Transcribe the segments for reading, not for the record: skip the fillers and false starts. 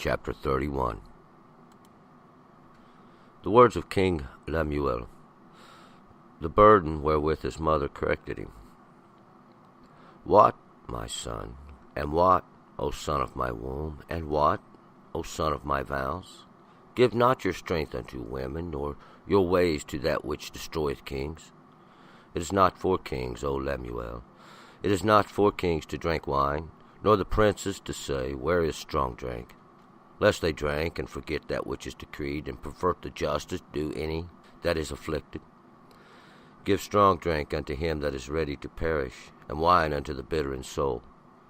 Chapter 31. The words of King Lemuel, the burden wherewith his mother corrected him. What, my son, and what, O son of my womb, and what, O son of my vows? Give not your strength unto women, nor your ways to that which destroyeth kings. It is not for kings, O Lemuel. It is not for kings to drink wine, nor the princes to say, Where is strong drink? Lest they drank and forget that which is decreed, and pervert the justice, do any that is afflicted. Give strong drink unto him that is ready to perish, and wine unto the bitter in soul.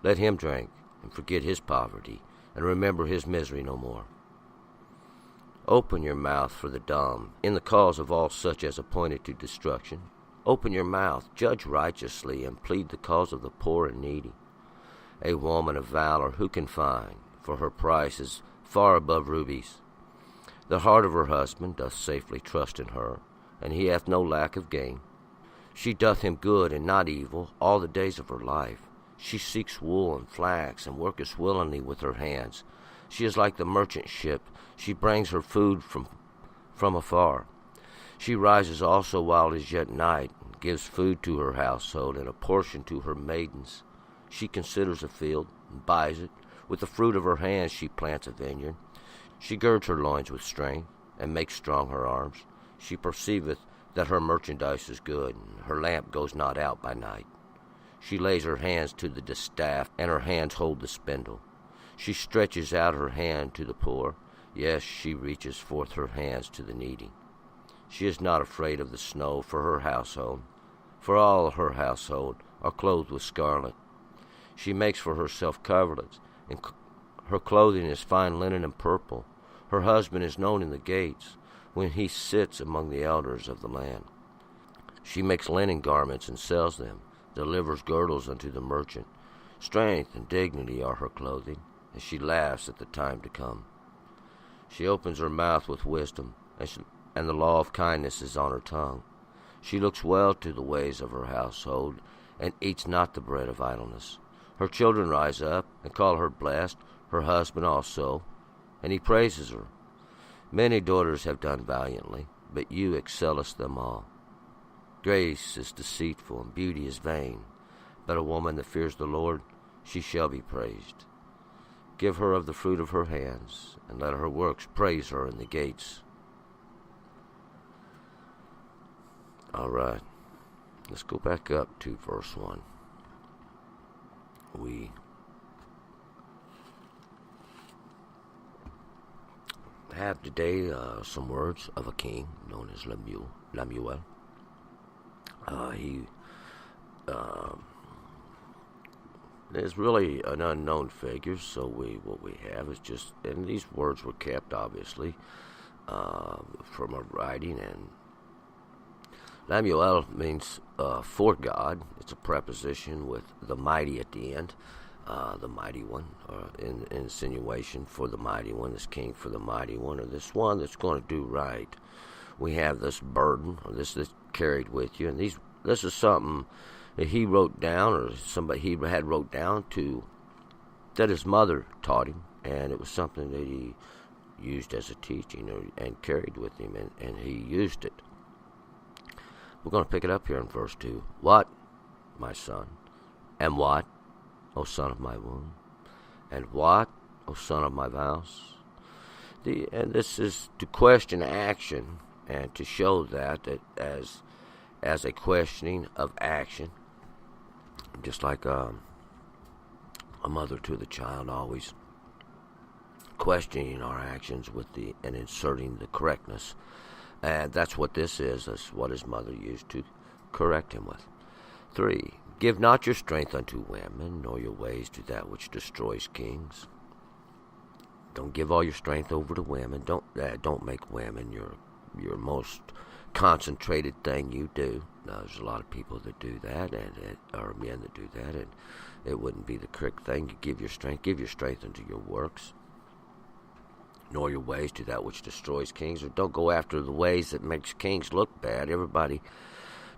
Let him drink, and forget his poverty, and remember his misery no more. Open your mouth for the dumb, in the cause of all such as appointed to destruction. Open your mouth, judge righteously, and plead the cause of the poor and needy. A woman of valor who can find? For her price is far above rubies. The heart of her husband doth safely trust in her, and he hath no lack of gain. She doth him good and not evil all the days of her life. She seeks wool and flax, and worketh willingly with her hands. She is like the merchant ship. She brings her food from afar. She rises also while it is yet night, and gives food to her household, and a portion to her maidens. She considers a field, and buys it. With the fruit of her hands she plants a vineyard. She girds her loins with strength, and makes strong her arms. She perceiveth that her merchandise is good, and her lamp goes not out by night. She lays her hands to the distaff, and her hands hold the spindle. She stretches out her hand to the poor. Yes, she reaches forth her hands to the needy. She is not afraid of the snow for her household, for all her household are clothed with scarlet. She makes for herself coverlets, and her clothing is fine linen and purple. Her husband is known in the gates, when he sits among the elders of the land. She makes linen garments and sells them, delivers girdles unto the merchant. Strength and dignity are her clothing, and she laughs at the time to come. She opens her mouth with wisdom, and the law of kindness is on her tongue. She looks well to the ways of her household, and eats not the bread of idleness. Her children rise up and call her blessed, her husband also, and he praises her. Many daughters have done valiantly, but you excellest them all. Grace is deceitful, and beauty is vain, but a woman that fears the Lord, she shall be praised. Give her of the fruit of her hands, and let her works praise her in the gates. All right, let's go back up to verse 1. We have today some words of a king known as Lemuel. He is really an unknown figure, so what we have is just, and these words were kept obviously from a writing, and Lemuel means for God. It's a preposition with the mighty at the end, the mighty one, in insinuation for the mighty one, this king for the mighty one, or this one that's going to do right. We have this burden, or this carried with you, and this is something that he wrote down, or somebody he had wrote down that his mother taught him, and it was something that he used as a teaching and carried with him, and he used it. We're going to pick it up here in verse 2. What, my son, and what, O son of my womb, and what, O son of my vows? And this is to question action, and to show that as a questioning of action, just like a mother to the child, always questioning our actions and inserting the correctness. And that's what this is. That's what his mother used to correct him with. 3. Give not your strength unto women, nor your ways to that which destroys kings. Don't give all your strength over to women. Don't make women your most concentrated thing you do. Now, there's a lot of people that do that, or men that do that, and it wouldn't be the correct thing to give your strength. Give your strength unto your works, nor your ways to that which destroys kings, or don't go after the ways that makes kings look bad. Everybody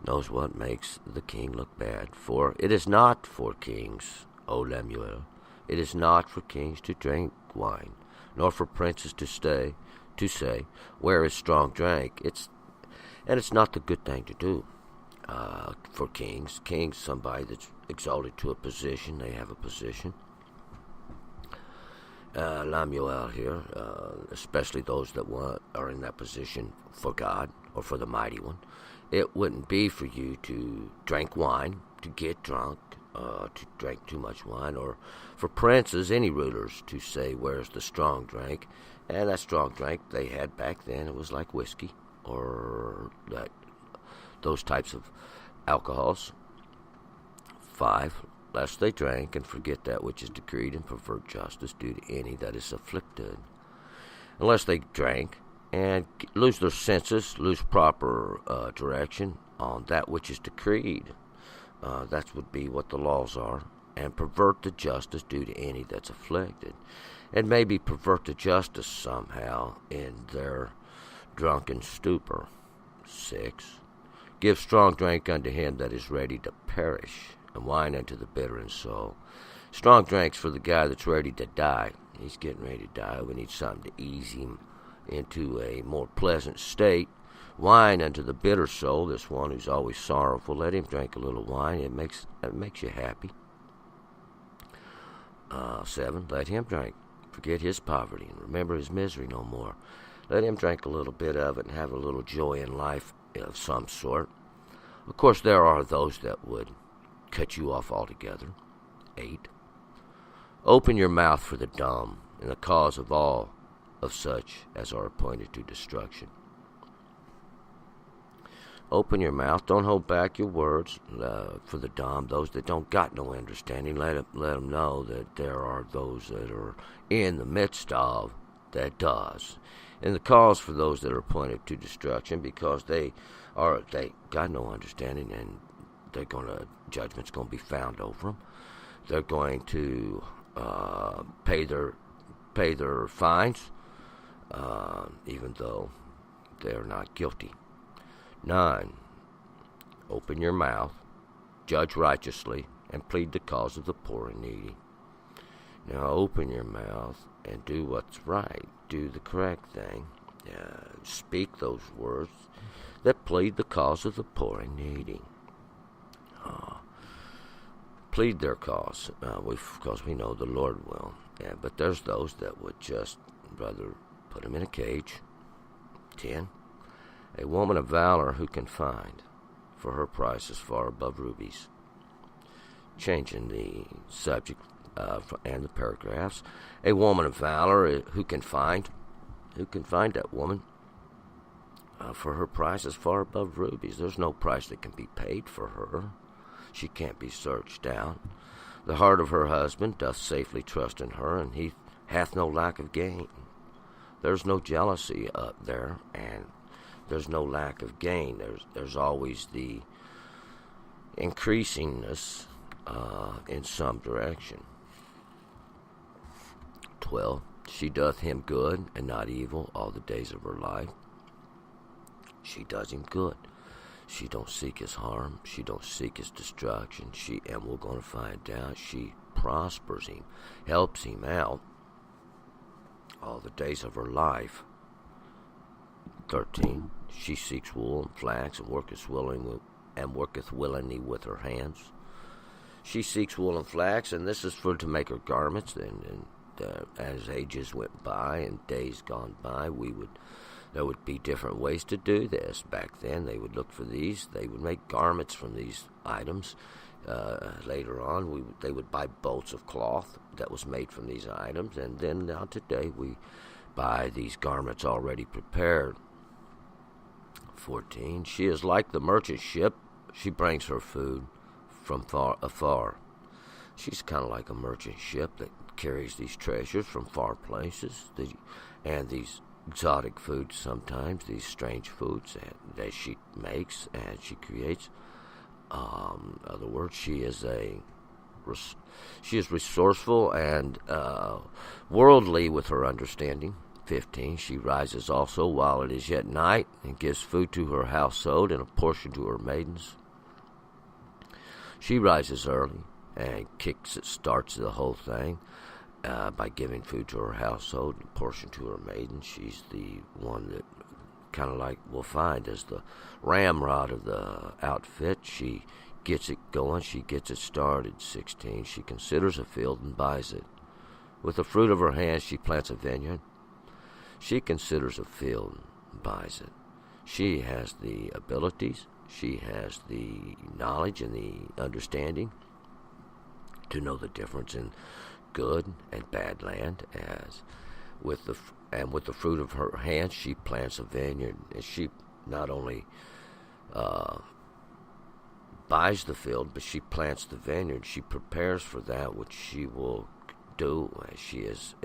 knows what makes the king look bad. For it is not for kings, O Lemuel, it is not for kings to drink wine, nor for princes to say, where is strong drink? It's not the good thing to do for kings. Kings, somebody that's exalted to a position, they have a position. Lamuel here, especially those that are in that position for God or for the Mighty One. It wouldn't be for you to drink wine, to get drunk, to drink too much wine, or for princes, any rulers, to say, where's the strong drink? And that strong drink they had back then, it was like whiskey or like those types of alcohols. 5, lest they drank and forget that which is decreed and pervert justice due to any that is afflicted. Unless they drank and lose their senses, lose proper direction on that which is decreed. That would be what the laws are. And pervert the justice due to any that's afflicted. And maybe pervert the justice somehow in their drunken stupor. 6, give strong drink unto him that is ready to perish, and wine unto the bitter in soul. Strong drink's for the guy that's ready to die. He's getting ready to die. We need something to ease him into a more pleasant state. Wine unto the bitter soul, this one who's always sorrowful. Let him drink a little wine. It makes you happy. 7, let him drink. Forget his poverty and remember his misery no more. Let him drink a little bit of it and have a little joy in life of some sort. Of course, there are those that would cut you off altogether. 8, open your mouth for the dumb and the cause of all of such as are appointed to destruction. Open your mouth. Don't hold back your words for the dumb, those that don't got no understanding. Let them know that there are those that are in the midst of that does. And the cause for those that are appointed to destruction, because they got no understanding, and judgment's going to be found over them. They're going to pay their fines, even though they are not guilty. 9, open your mouth, judge righteously, and plead the cause of the poor and needy. Now open your mouth and do what's right. Do the correct thing. Speak those words that plead the cause of the poor and needy. Plead their cause, because we know the Lord will. But there's those that would just rather put them in a cage. 10, a woman of valor who can find, for her price is far above rubies. Changing the subject and the paragraphs. A woman of valor who can find that woman, for her price is far above rubies. There's no price that can be paid for her. She can't be searched out. The heart of her husband doth safely trust in her, and he hath no lack of gain. There's no jealousy up there, and there's no lack of gain. There's always the increasingness in some direction. 12, she doth him good and not evil all the days of her life. She does him good. She don't seek his harm. She don't seek his destruction. And we're going to find out, she prospers him, helps him out all the days of her life. 13, she seeks wool and flax and worketh willingly with her hands. She seeks wool and flax, and this is to make her garments. And as ages went by and days gone by, there would be different ways to do this. Back then, they would look for these. They would make garments from these items. Later on, they would buy bolts of cloth that was made from these items. And then now today, we buy these garments already prepared. 14, she is like the merchant ship. She brings her food from afar. She's kind of like a merchant ship that carries these treasures from far places, and these exotic foods sometimes, these strange foods that she makes and she creates. In other words, she is resourceful and worldly with her understanding. 15, she rises also while it is yet night and gives food to her household and a portion to her maidens. She rises early and starts the whole thing. by giving food to her household, a portion to her maiden. She's the one that kind of like we'll find as the ramrod of the outfit. She gets it going. She gets it started. 16. She considers a field and buys it. With the fruit of her hands, she plants a vineyard. She considers a field and buys it. She has the abilities. She has the knowledge and the understanding to know the difference in good and bad land. As with the fruit of her hands, she plants a vineyard, and she not only buys the field, but she plants the vineyard. She prepares for that which she will do. She is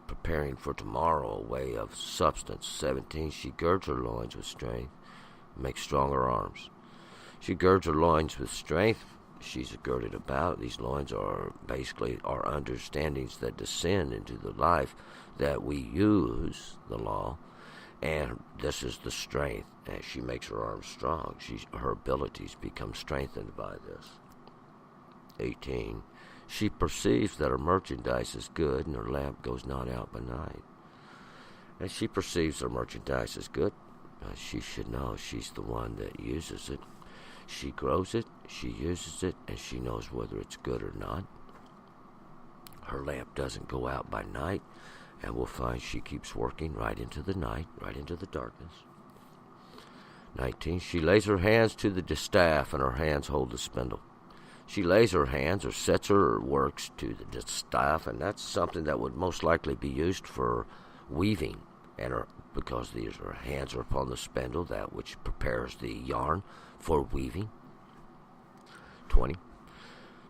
preparing for tomorrow, a way of substance. 17. She girds her loins with strength, makes stronger arms. She girds her loins with strength. She's girded about. These loins are basically our understandings that descend into the life that we use the law, and this is the strength. And she makes her arms strong. Her abilities become strengthened by this. 18. She perceives that her merchandise is good, and her lamp goes not out by night. And she perceives her merchandise is good. She should know she's the one that uses it. She grows it, she uses it, and she knows whether it's good or not. Her lamp doesn't go out by night, and we'll find she keeps working right into the night, right into the darkness. 19. She lays her hands to the distaff, and her hands hold the spindle. She lays her hands or sets her works to the distaff, and that's something that would most likely be used for weaving, and because her hands are upon the spindle, that which prepares the yarn for weaving. 20.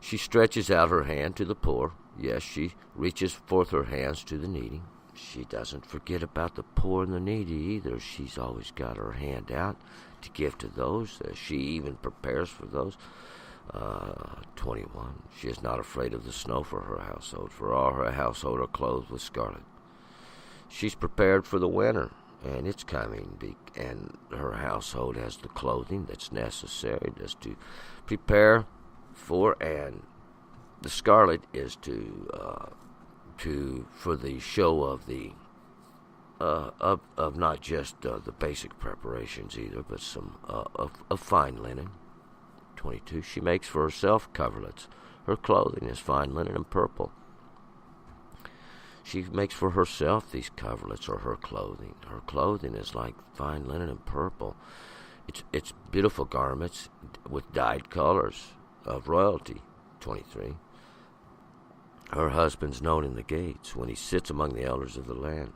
She stretches out her hand to the poor. Yes, she reaches forth her hands to the needy. She doesn't forget about the poor and the needy either. She's always got her hand out to give to those. She even prepares for those. 21. She is not afraid of the snow for her household, for all her household are clothed with scarlet. She's prepared for the winter, and it's coming, and her household has the clothing that's necessary just to prepare for, and the scarlet is for the show of the of not just the basic preparations either, but some of fine linen. 22. She makes for herself coverlets. Her clothing is fine linen and purple. She makes for herself these coverlets, or her clothing. Her clothing is like fine linen and purple. It's beautiful garments with dyed colors of royalty. 23. Her husband's known in the gates when he sits among the elders of the land.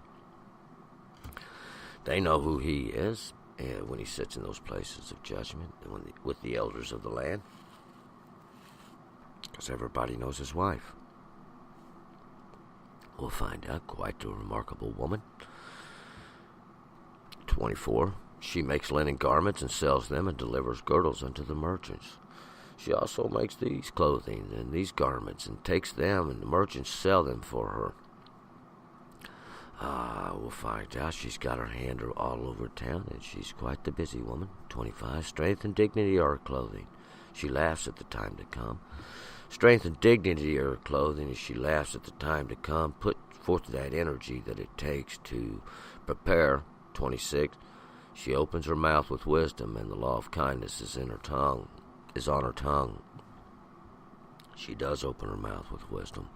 They know who he is when he sits in those places of judgment and with the elders of the land, because everybody knows his wife. We'll find out, quite a remarkable woman. 24. She makes linen garments and sells them, and delivers girdles unto the merchants. She also makes these clothing and these garments, and takes them, and the merchants sell them for her. We'll find out she's got her hand all over town, and she's quite the busy woman. 25. Strength and dignity are her clothing. She laughs at the time to come. Strength and dignity are her clothing, and she laughs at the time to come. Put forth that energy that it takes to prepare. 26. She opens her mouth with wisdom, and the law of kindness is on her tongue. She does open her mouth with wisdom.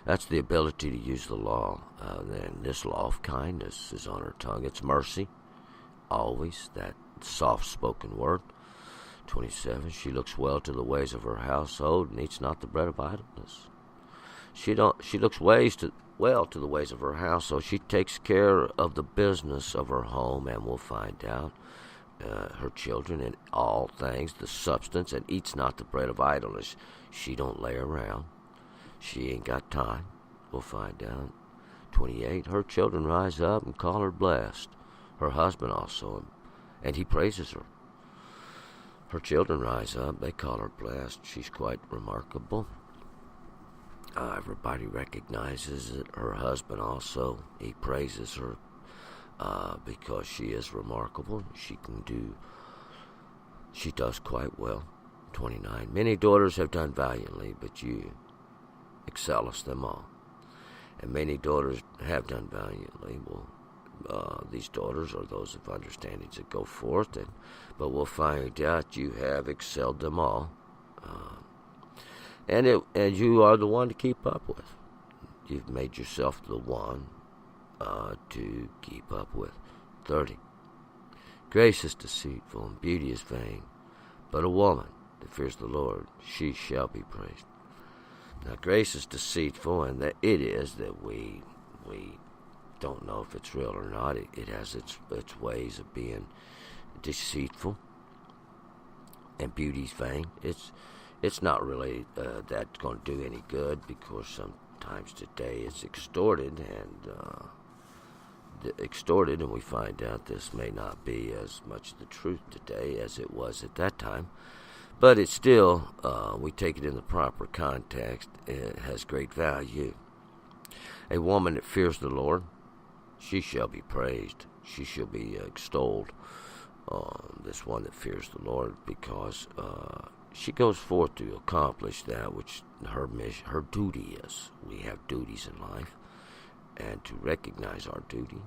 That's the ability to use the law. Then this law of kindness is on her tongue. It's mercy, always, that soft-spoken word. 27. She looks well to the ways of her household, and eats not the bread of idleness. She looks well to the ways of her household. She takes care of the business of her home, and we'll find out her children in all things, the substance, and eats not the bread of idleness. She don't lay around. She ain't got time. We'll find out. 28. Her children rise up and call her blessed. Her husband also, and he praises her. Her children rise up, they call her blessed. She's quite remarkable. Everybody recognizes it. Her husband also, he praises her because she is remarkable. She does quite well. 29. Many daughters have done valiantly, but you excellest them all. and many daughters have done valiantly. Well, these daughters are those of understanding that go forth, but we'll find out you have excelled them all, and you are the one to keep up with. You've made yourself the one to keep up with. 30. Grace is deceitful and beauty is vain, but a woman that fears the Lord, she shall be praised. Now, grace is deceitful, and that it is that we don't know if it's real or not. It has its ways of being deceitful, and beauty's vain. It's not really that's going to do any good, because sometimes today it's extorted, and we find out this may not be as much the truth today as it was at that time. But it's still, we take it in the proper context, it has great value. A woman that fears the Lord, she shall be praised. She shall be extolled. This one that fears the Lord, because she goes forth to accomplish that which her mission, her duty is. We have duties in life, and to recognize our duty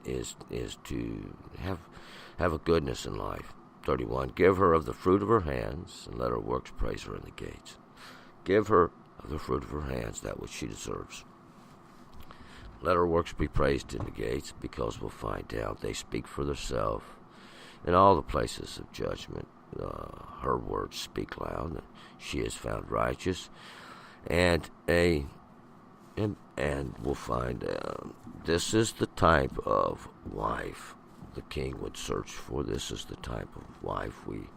is to have a goodness in life. 31. Give her of the fruit of her hands, and let her works praise her in the gates. Give her of the fruit of her hands that which she deserves. Let her works be praised in the gates, because we'll find out they speak for themselves. In all the places of judgment, her words speak loud. She is found righteous, and we'll find this is the type of wife the king would search for. This is the type of wife we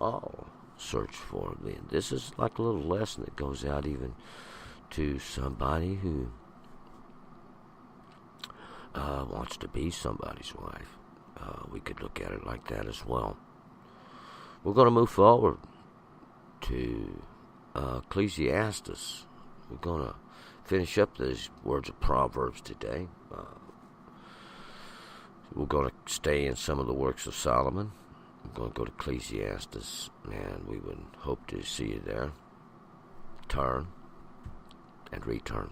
all search for. And this is like a little lesson that goes out even to somebody who wants to be somebody's wife. We could look at it like that as well. We're going to move forward to Ecclesiastes. We're going to finish up these words of Proverbs today. We're going to stay in some of the works of Solomon. We're going to go to Ecclesiastes, and we would hope to see you there. Turn and return.